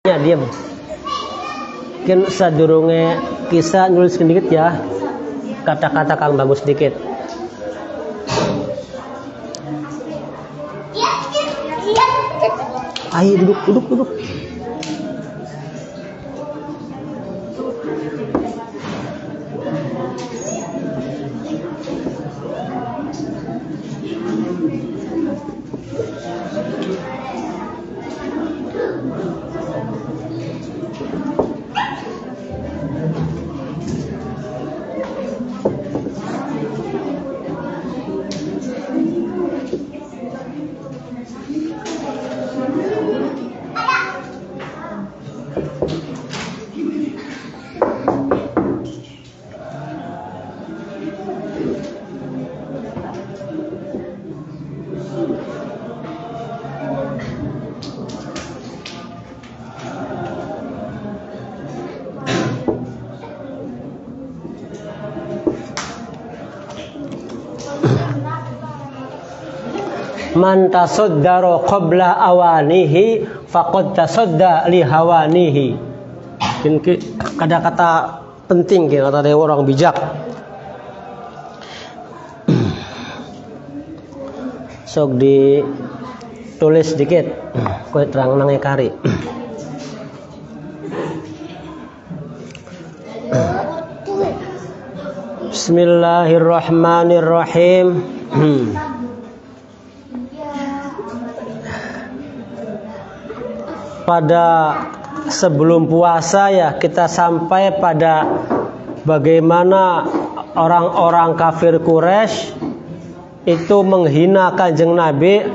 Ya, diam. Mungkin sadurunge kisah nulis sedikit ya. Kata-kata Kang bagus sedikit. Ayo duduk. Man tasaddara qabla awanihi faqad tasadda li hawanihi. Ini kata-kata penting kata dari orang bijak. Sok ditulis sedikit. Kowe terang nang kari. Bismillahirrahmanirrahim. Pada sebelum puasa ya kita sampai pada bagaimana orang-orang kafir Quraisy itu menghina Kanjeng Nabi,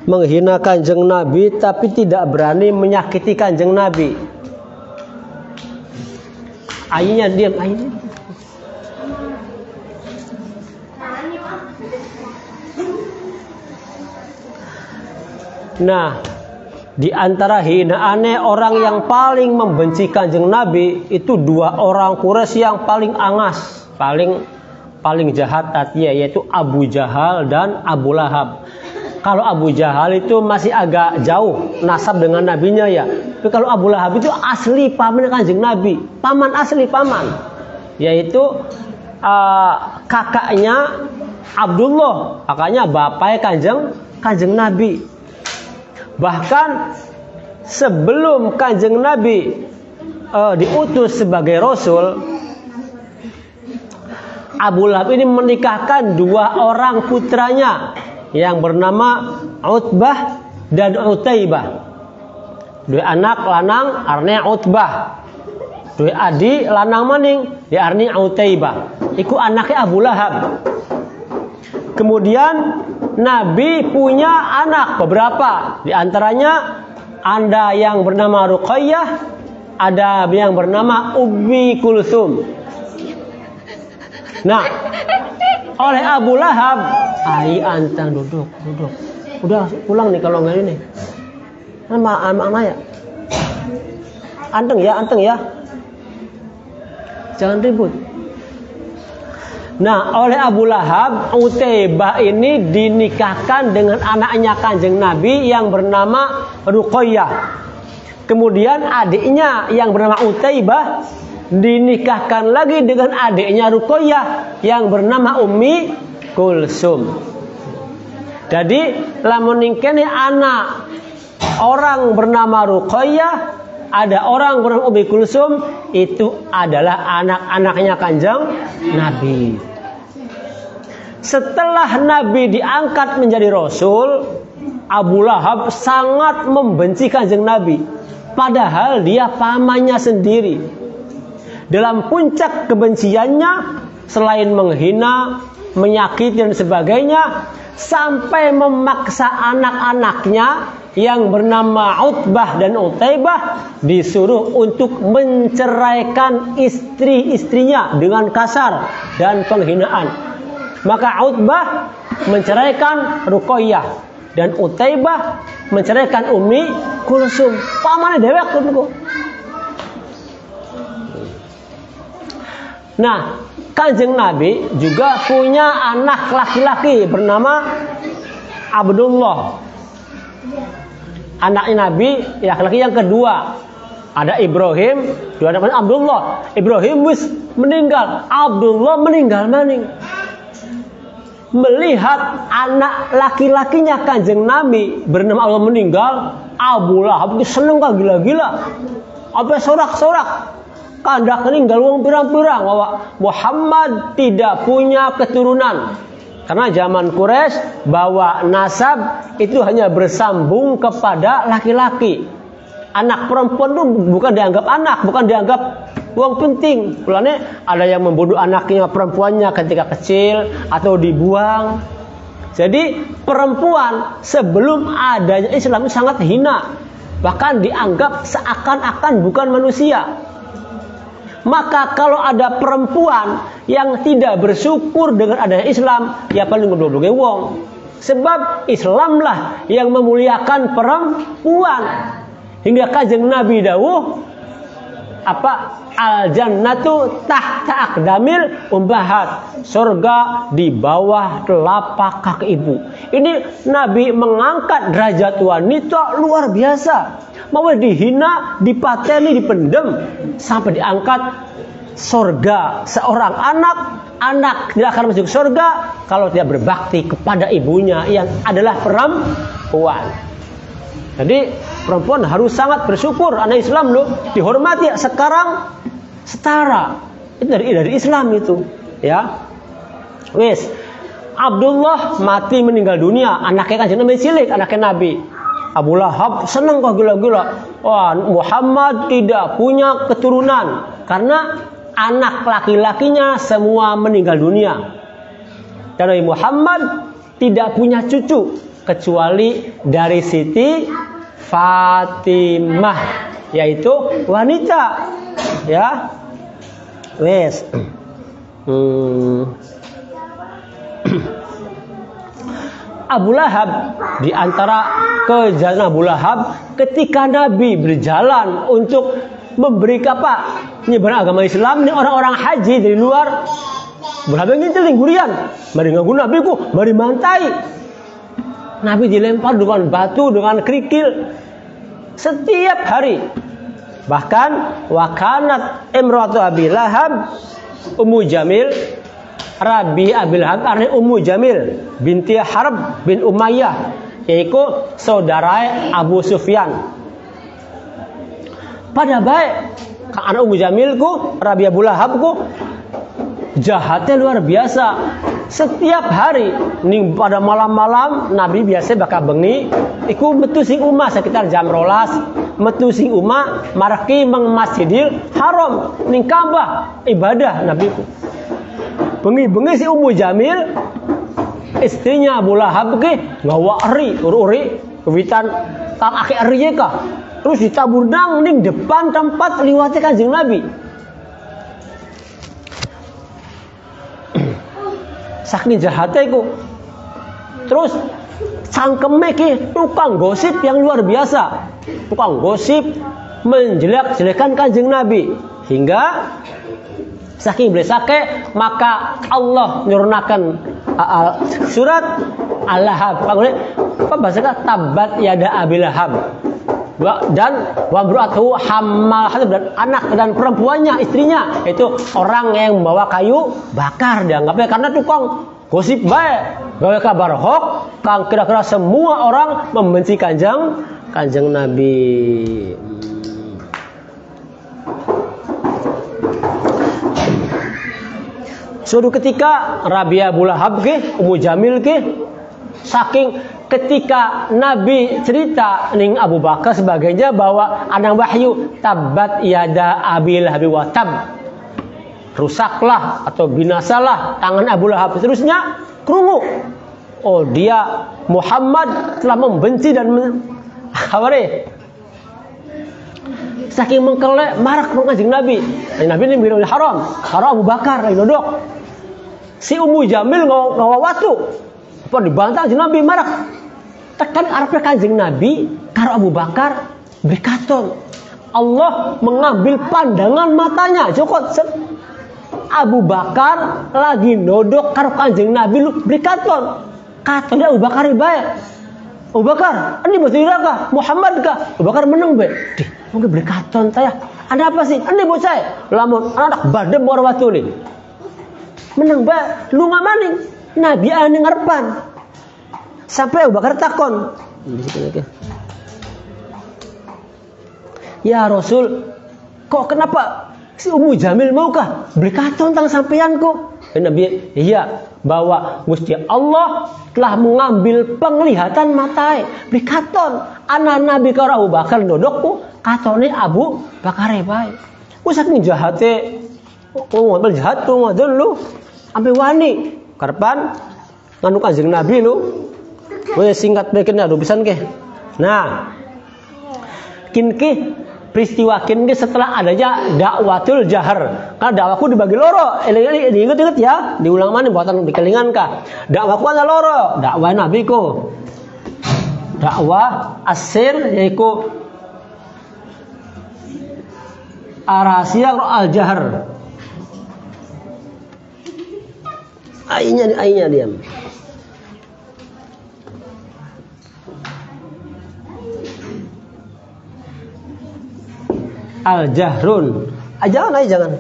menghina Kanjeng Nabi tapi tidak berani menyakiti Kanjeng Nabi. Ayahnya diam, ayahnya. Nah, di antara hinaannya orang yang paling membenci Kanjeng Nabi itu dua orang Quraisy yang paling angas, paling jahat artinya, yaitu Abu Jahal dan Abu Lahab. Kalau Abu Jahal itu masih agak jauh nasab dengan nabinya ya. Tapi kalau Abu Lahab itu asli paman Kanjeng Nabi, asli paman, yaitu kakaknya Abdullah, kakaknya bapaknya Kanjeng Nabi. Bahkan sebelum Kanjeng Nabi diutus sebagai Rasul, Abu Lahab ini menikahkan dua orang putranya yang bernama Utbah dan Utaibah. Dua anak lanang arne Utbah, dua adik lanang maning di arne Utaibah. Iku anaknya Abu Lahab. Kemudian Nabi punya anak beberapa, di antaranya ada yang bernama Ruqayyah, ada yang bernama Ummi Kulsum. Nah, oleh Abu Lahab, antang duduk. Udah pulang nih kalau nggak ini. Anak ya. Anteng ya. Jangan ribut. Nah, oleh Abu Lahab, Utaibah ini dinikahkan dengan anaknya Kanjeng Nabi yang bernama Ruqayyah. Kemudian adiknya yang bernama Utaibah dinikahkan lagi dengan adiknya Ruqayyah yang bernama Ummi Kulsum. Jadi lamun ningkene anak orang bernama Ruqayyah, ada orang bernama Ummi Kulsum, itu adalah anak-anaknya Kanjeng Nabi. Setelah Nabi diangkat menjadi Rasul, Abu Lahab sangat membenci Kanjeng Nabi. Padahal dia pamannya sendiri. Dalam puncak kebenciannya, selain menghina, menyakiti dan sebagainya, sampai memaksa anak-anaknya yang bernama Utbah dan Utaibah disuruh untuk menceraikan istri-istrinya dengan kasar dan penghinaan. Maka Utbah menceraikan Ruqayyah dan Utaibah menceraikan Ummi Kulsum. Pamane dhewek niku. Nah, Kanjeng Nabi juga punya anak laki-laki bernama Abdullah. Anaknya Nabi laki-laki yang kedua ada Ibrahim, dua anaknya Abdullah. Ibrahim wis meninggal, Abdullah meninggal maning. Melihat anak laki-lakinya Kanjeng Nabi bernama Allah meninggal, Abu Lahab seneng kah gila-gila. Apa sorak-sorak kandak meninggal wong pirang-pirang bahwa Muhammad tidak punya keturunan. Karena zaman Quraisy bahwa nasab itu hanya bersambung kepada laki-laki. Anak perempuan itu bukan dianggap anak, bukan dianggap uang penting. Mulanya ada yang membunuh anaknya perempuannya ketika kecil atau dibuang. Jadi perempuan sebelum adanya Islam itu sangat hina, bahkan dianggap seakan-akan bukan manusia. Maka kalau ada perempuan yang tidak bersyukur dengan adanya Islam, ya paling ngedodoge wong. Sebab Islamlah yang memuliakan perempuan. Hingga Kanjeng Nabi dawuh apa al jannatu tahta aqdamil ummahat, surga di bawah telapak kaki ibu. Ini Nabi mengangkat derajat wanita luar biasa. Mau dihina, dipateni, dipendem sampai diangkat surga. Seorang anak tidak akan masuk surga kalau tidak berbakti kepada ibunya yang adalah perempuan. Jadi perempuan harus sangat bersyukur. Anak Islam loh dihormati sekarang setara. Itu dari Islam itu, ya. Wes, Abdullah mati meninggal dunia. Anaknya kan Nabi cilik, anaknya Nabi. Abu Lahab senang kok gila-gila. Wah, Muhammad tidak punya keturunan karena anak laki-lakinya semua meninggal dunia. Dan Nabi Muhammad tidak punya cucu kecuali dari Siti Fatimah, yaitu wanita, ya. Wes. Abu Lahab, di antara kejahatan Abu Lahab ketika Nabi berjalan untuk memberi nyebar agama Islam ini orang-orang haji dari luar, Abu Lahab ngintil gurian, mari ngaku Nabi ku, mari mantai. Nabi dilempar dengan batu, dengan kerikil setiap hari. Bahkan wakanat imratu Abi Lahab Ummu Jamil, Rabi Abi Lahab artinya Ummu Jamil binti Harb bin Umayyah, yaitu saudara Abu Sufyan. Pada baik anak Ummu Jamil ku, Rabi Abu Lahab ku jahatnya luar biasa. Setiap hari ning pada malam-malam Nabi biasa bakal bengi iku metu sing umah sekitar jam 12 metu sing umah marki meng Masjidil Haram ning Ka'bah ibadah Nabi ku. Bengi-bengi si Ummu Jamil istrinya Abu Lahab ke ngawa uri kewitan kang akeh eri ka. Terus ditabur nang ning depan tempat liwate Kanjeng Nabi. Saking jahatnya itu. Terus cangkeme ki tukang gosip yang luar biasa. Tukang gosip menjelek-jelekan Kanjeng Nabi hingga saking blesake maka Allah nyurnakan surat Al-Lahab. Apa bahasanya? Tabat yada Abi Lahab. Dan wamru'atuhu hammal dan anak dan perempuannya, istrinya itu orang yang membawa kayu bakar dianggapnya karena tukang gosip baik, gawe kabar hoax kang kira-kira semua orang membenci Kanjeng Nabi. Suatu ketika Rabi'ah Abu Lahab Ummu Jamil saking ketika Nabi cerita ning Abu Bakar sebagainya bahwa ada wahyu tabat yada Abi Lahab wa tab, rusaklah atau binasalah tangan Abu Lahab. Seterusnya krungu, oh dia Muhammad telah membenci dan saking mengkelek marak Kanjeng Nabi. Nabi ini Masjidil Haram Abu Bakar lagi duduk. Si Ummu Jamil ngawa watu apa dibantah Kanjeng Nabi marak. Tekan arep Kanjeng Nabi karo Abu Bakar berkaton. Allah mengambil pandangan matanya. Jokot Abu Bakar lagi nodok karo Kanjeng Nabi lu berkaton. Katone Abu Bakar bae. Abu Bakar, ini batu kah? Muhammad kah? Abu Bakar menang be. Dih, mungkin beli katon taya. Ada apa sih? Ini bocah. Lamun anak badem war watu nih. Menang be, lu nggak maning. Nabi ane ngarepan. Sampai Abu Bakar takon. Ya Rasul, kok kenapa si Ummu Jamil maukah beli katon tang sampeanku? Nabi, iya, bahwa Gusti Allah telah mengambil penglihatan matai. Beli katon. Anak Nabi karo Abu Bakar dodokku, katone Abu Bakar bae. Ku saking jahate, ngomong jahat tuh ngadon lu. Ampe wani karepan nganu Kanjeng Nabi lu. Wes singkat bae kena pisan ke. Nah, kinki peristiwa kini setelah adanya dakwatul jahar. Karena dakwaku dibagi loro. Ingat-ingat ya, diulang mana buatan dikelingan kah? Dakwaku ada loro. Dakwah Nabi ku. Dakwah asir yaitu arasia al-jahar. Ainya diam. Al-jahrun. Jangan.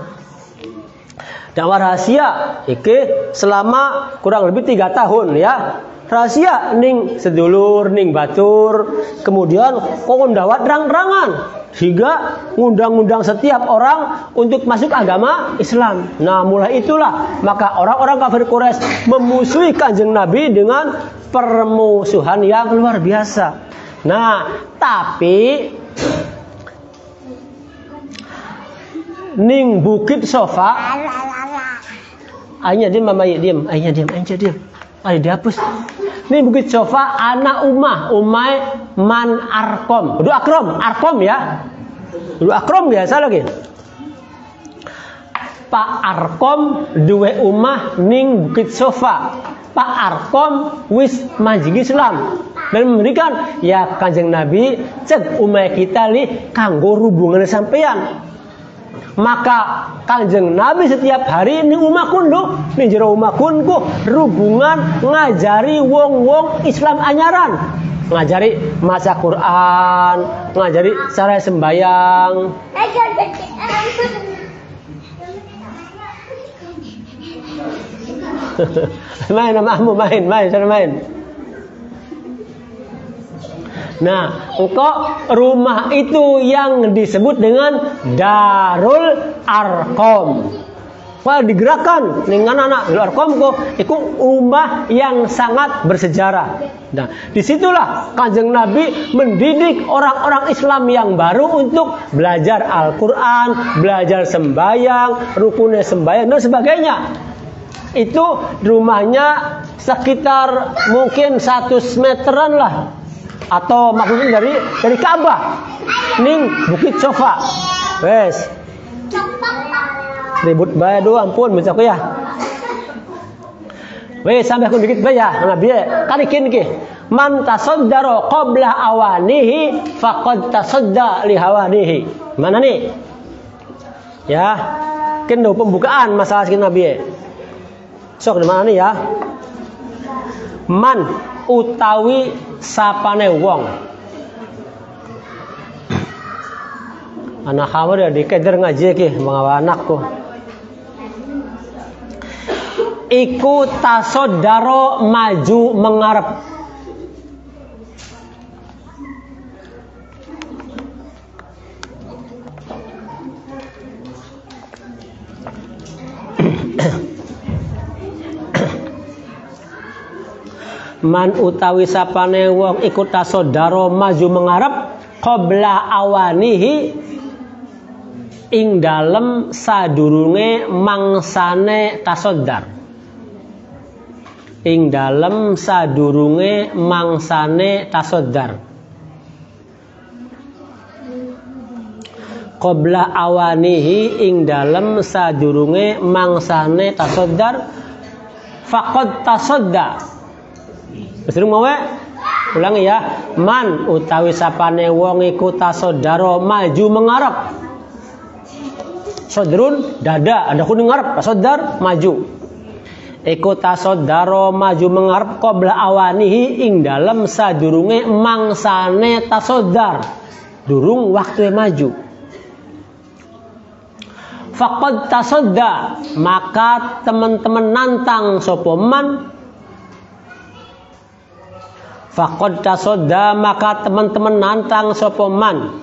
Dakwah rahasia iki selama kurang lebih 3 tahun ya. Rahasia ning sedulur ning batur, kemudian kok ndawat terang-terangan hingga ngundang-undang setiap orang untuk masuk agama Islam. Nah, mulai itulah maka orang-orang kafir Quraisy memusuhi Kanjeng Nabi dengan permusuhan yang luar biasa. Nah, tapi ning Bukit Sofa, ayahnya diam, mama diam, ayahnya diam, ayah dihapus. Ning Bukit Sofa, anak Umay man Arkom, dulu Arkom ya, dulu Akrom biasa lagi. Pak Arkom duwe umah ning Bukit Sofa. Pak Arkom wis majing Islam dan memberikan ya Kanjeng Nabi cek umay kita li kanggo hubungan sampean. Maka Kanjeng Nabi setiap hari ini umakun lho, ning jero umakun ku hubungan ngajari wong-wong Islam anyaran, ngajari maca Quran, ngajari cara sembayang. Main mahmu main. Nah, engkau rumah itu yang disebut dengan Darul Arkom. Wah, digerakkan dengan anak Darul Arkom kok, itu rumah yang sangat bersejarah. Nah, disitulah Kanjeng Nabi mendidik orang-orang Islam yang baru untuk belajar Al-Quran, belajar sembahyang, rukunnya sembahyang dan sebagainya. Itu rumahnya sekitar mungkin 100 meteran lah. Atau maksudnya dari Ka'bah ning Bukit Sofa. Wes. Ribut bae do ampun mencak ya. Wes sampai aku dikit bae ya Nabi kalikin ki. Man tasaddara qabla awanihi faqad tasadda li hawanihi. Mana nih? Ya. Kendo pembukaan masalah sikit Nabi. Sok di mana nih ya? Man utawi sapane wong. Anak kamu udah dikejar ngaji ki mengawa anakku. Iku tasodaro maju mengarep. Man utawi sapane wong iku tasodaro maju mengarep qabla awanihi ing dalem sadurunge mangsane tasodar. Ing dalem sadurunge mangsane tasodar. Qabla awanihi ing dalem sadurunge mangsane tasodar faqad tasodda. Sering mau ulangi ya. Man utawi sapane wong iku tasodaro maju mengarep. Sodrun dada, ada kuning ngarep, tasodar maju. iku tasaddaro maju mengarep qabla awanihi ing dalem sadurunge mangsane tasaddar, durung waktu maju. Faqad tasadda, maka teman-teman nantang sapa man. Faqad tasadda, maka teman-teman nantang sapa man.